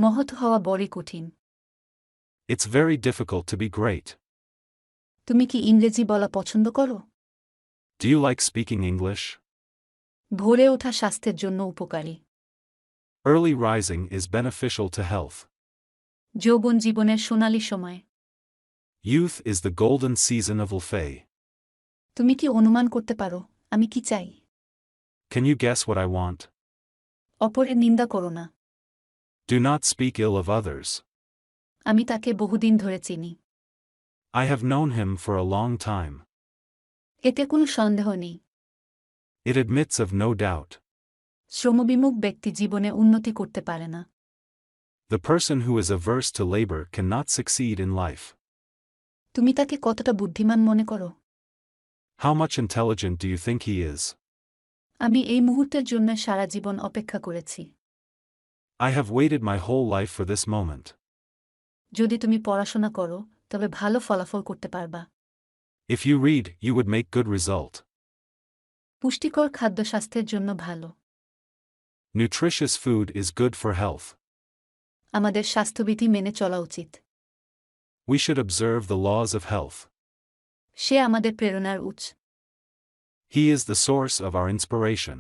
মহৎ হওয়া বড়ই কঠিন। It's very difficult to be great. তুমি কি ইংরেজি বলা পছন্দ করো? Do you like speaking English? ভোরে ওঠা স্বাস্থ্যের জন্য উপকারী। Early rising is beneficial to health. যৌবন জীবনের সোনালী সময়। Youth is the golden season of life. তুমি কি অনুমান করতে পারো আমি কি চাই? Can you guess what I want? অপরের নিন্দা করো না। Do not speak ill of others. আমি তাকে বহুদিন ধরে চিনি। I have known him for a long time. এতে কোনো সন্দেহ নেই। It admits of no doubt. শ্রমবিমুখ ব্যক্তি জীবনে উন্নতি করতে পারে না। The person who is averse to labor cannot succeed in life. তুমি তাকে কতটা বুদ্ধিমান মনে করো? How much intelligent do you think he is? আমি এই মুহূর্তের জন্য সারা জীবন অপেক্ষা করেছি। I have waited my whole life for this moment. যদি তুমি পড়াশোনা করো তবে ভালো ফলাফল করতে পারবা। If you read, you would make good result. পুষ্টিকর খাদ্য স্বাস্থ্যের জন্য ভালো। Nutritious food is good for health. আমাদের স্বাস্থ্যবিধি মেনে চলা উচিত। We should observe the laws of health. সে আমাদের প্রেরণার উৎস। He is the source of our inspiration.